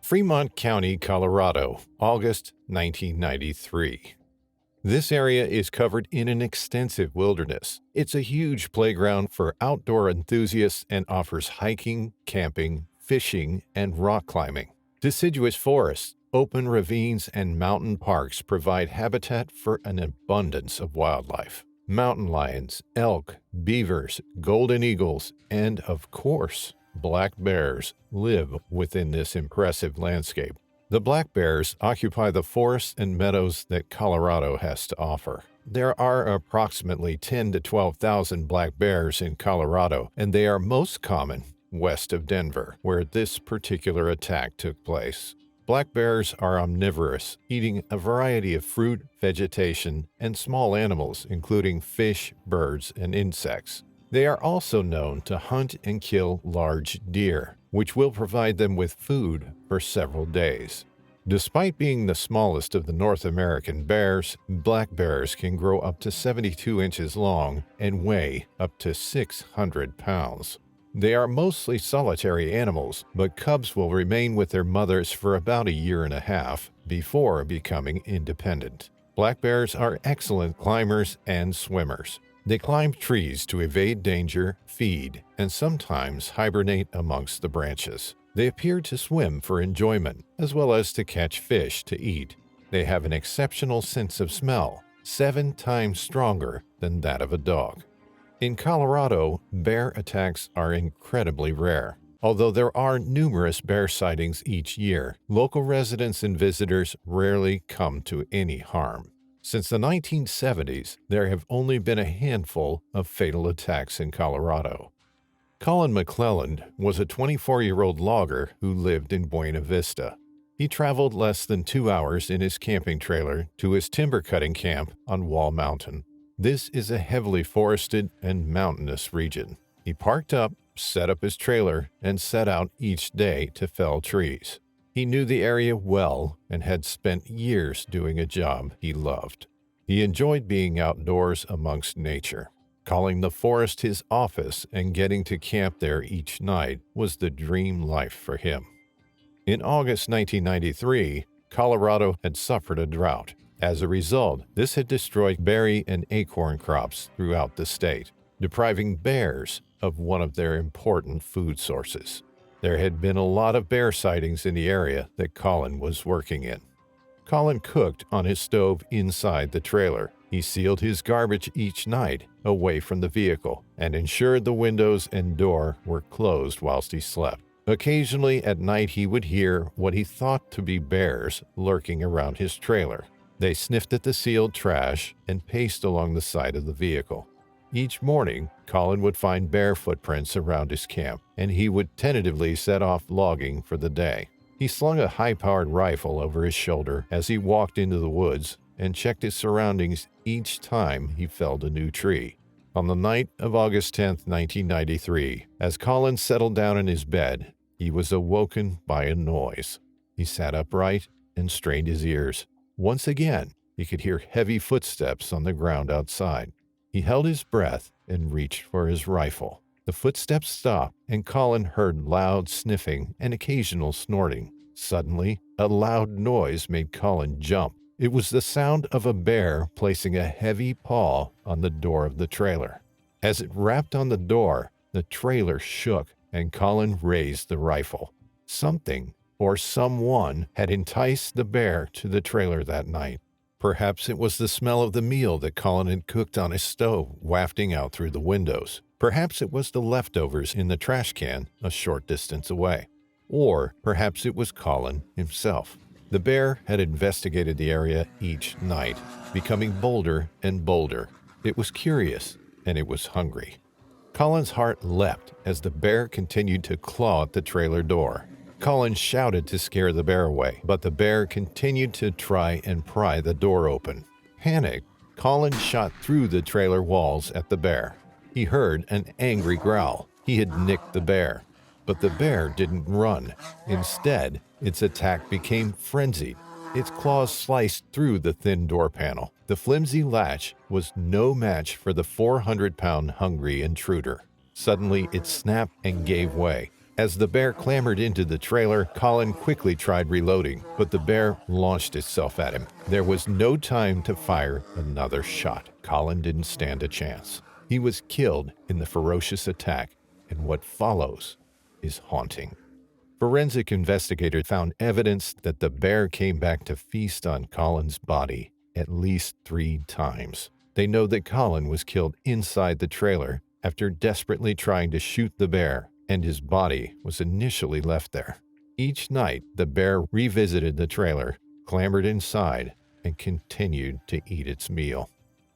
Fremont County, Colorado, August 1993. This area is covered in an extensive wilderness. It's a huge playground for outdoor enthusiasts and offers hiking, camping, fishing, and rock climbing. Deciduous forests, open ravines, and mountain parks provide habitat for an abundance of wildlife. Mountain lions, elk, beavers, golden eagles, and, of course, black bears live within this impressive landscape. The black bears occupy the forests and meadows that Colorado has to offer. There are approximately 10 to 12,000 black bears in Colorado, and they are most common west of Denver, where this particular attack took place. Black bears are omnivorous, eating a variety of fruit, vegetation, and small animals, including fish, birds, and insects. They are also known to hunt and kill large deer, which will provide them with food for several days. Despite being the smallest of the North American bears, black bears can grow up to 72 inches long and weigh up to 600 pounds. They are mostly solitary animals, but cubs will remain with their mothers for about a year and a half before becoming independent. Black bears are excellent climbers and swimmers. They climb trees to evade danger, feed, and sometimes hibernate amongst the branches. They appear to swim for enjoyment, as well as to catch fish to eat. They have an exceptional sense of smell, 7 times stronger than that of a dog. In Colorado, bear attacks are incredibly rare. Although there are numerous bear sightings each year, local residents and visitors rarely come to any harm. Since the 1970s, there have only been a handful of fatal attacks in Colorado. Colin Mcclelland was a 24-year-old logger who lived in Buena Vista. He traveled less than 2 hours in his camping trailer to his timber cutting camp on Wall Mountain. This is a heavily forested and mountainous region. He parked up, set up his trailer, and set out each day to fell trees. He knew the area well and had spent years doing a job he loved. He enjoyed being outdoors amongst nature. Calling the forest his office and getting to camp there each night was the dream life for him. In August 1993, Colorado had suffered a drought. As a result, this had destroyed berry and acorn crops throughout the state, depriving bears of one of their important food sources. There had been a lot of bear sightings in the area that Colin was working in. Colin cooked on his stove inside the trailer. He sealed his garbage each night away from the vehicle and ensured the windows and door were closed whilst he slept. Occasionally at night he would hear what he thought to be bears lurking around his trailer. They sniffed at the sealed trash and paced along the side of the vehicle. Each morning, Colin would find bear footprints around his camp, and he would tentatively set off logging for the day. He slung a high-powered rifle over his shoulder as he walked into the woods and checked his surroundings each time he felled a new tree. On the night of August 10, 1993, as Colin settled down in his bed, he was awoken by a noise. He sat upright and strained his ears. Once again, he could hear heavy footsteps on the ground outside. He held his breath and reached for his rifle. The footsteps stopped, and Colin heard loud sniffing and occasional snorting. Suddenly, a loud noise made Colin jump. It was the sound of a bear placing a heavy paw on the door of the trailer. As it rapped on the door, the trailer shook, and Colin raised the rifle. Something or someone had enticed the bear to the trailer that night. Perhaps it was the smell of the meal that Colin had cooked on his stove, wafting out through the windows. Perhaps it was the leftovers in the trash can a short distance away. Or perhaps it was Colin himself. The bear had investigated the area each night, becoming bolder and bolder. It was curious, and it was hungry. Colin's heart leapt as the bear continued to claw at the trailer door. Colin shouted to scare the bear away, but the bear continued to try and pry the door open. Panicked, Colin shot through the trailer walls at the bear. He heard an angry growl. He had nicked the bear. But the bear didn't run. Instead, its attack became frenzied. Its claws sliced through the thin door panel. The flimsy latch was no match for the 400-pound hungry intruder. Suddenly, it snapped and gave way. As the bear clambered into the trailer, Colin quickly tried reloading, but the bear launched itself at him. There was no time to fire another shot. Colin didn't stand a chance. He was killed in the ferocious attack, and what follows is haunting. Forensic investigators found evidence that the bear came back to feast on Colin's body at least 3 times. They know that Colin was killed inside the trailer after desperately trying to shoot the bear, and his body was initially left there. Each night, the bear revisited the trailer, clambered inside, and continued to eat its meal.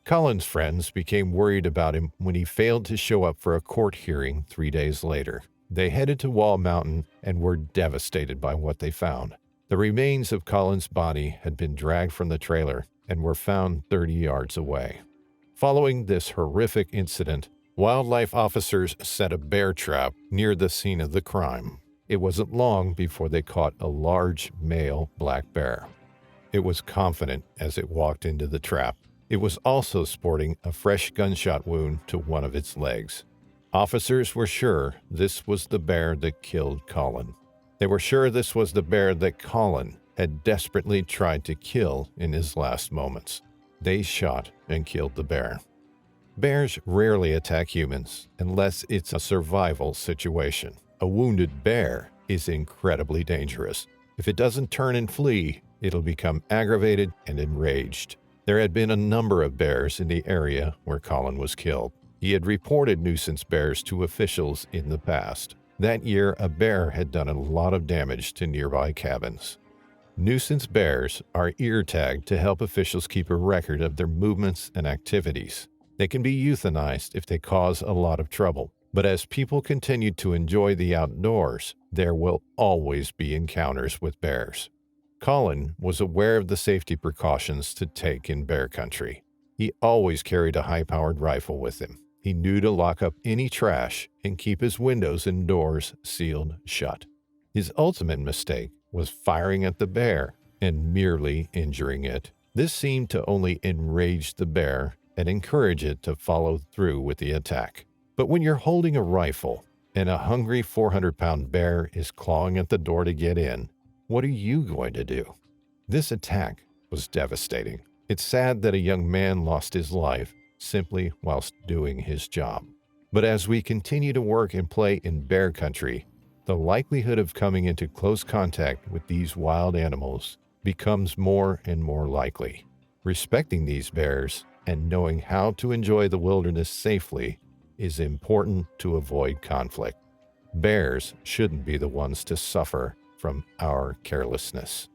Colin's friends became worried about him when he failed to show up for a court hearing 3 days later. They headed to Wall Mountain and were devastated by what they found. The remains of Colin's body had been dragged from the trailer and were found 30 yards away. Following this horrific incident, wildlife officers set a bear trap near the scene of the crime. It wasn't long before they caught a large male black bear. It was confident as it walked into the trap. It was also sporting a fresh gunshot wound to one of its legs. Officers were sure this was the bear that killed Colin. They were sure this was the bear that Colin had desperately tried to kill in his last moments. They shot and killed the bear. Bears rarely attack humans unless it's a survival situation. A wounded bear is incredibly dangerous. If it doesn't turn and flee, it'll become aggravated and enraged. There had been a number of bears in the area where Colin was killed. He had reported nuisance bears to officials in the past. That year, a bear had done a lot of damage to nearby cabins. Nuisance bears are ear tagged to help officials keep a record of their movements and activities. They can be euthanized if they cause a lot of trouble. But as people continue to enjoy the outdoors, there will always be encounters with bears. Colin was aware of the safety precautions to take in bear country. He always carried a high-powered rifle with him. He knew to lock up any trash and keep his windows and doors sealed shut. His ultimate mistake was firing at the bear and merely injuring it. This seemed to only enrage the bear and encourage it to follow through with the attack. But when you're holding a rifle and a hungry 400-pound bear is clawing at the door to get in, what are you going to do? This attack was devastating. It's sad that a young man lost his life simply whilst doing his job. But as we continue to work and play in bear country, the likelihood of coming into close contact with these wild animals becomes more and more likely. Respecting these bears and knowing how to enjoy the wilderness safely is important to avoid conflict. Bears shouldn't be the ones to suffer from our carelessness.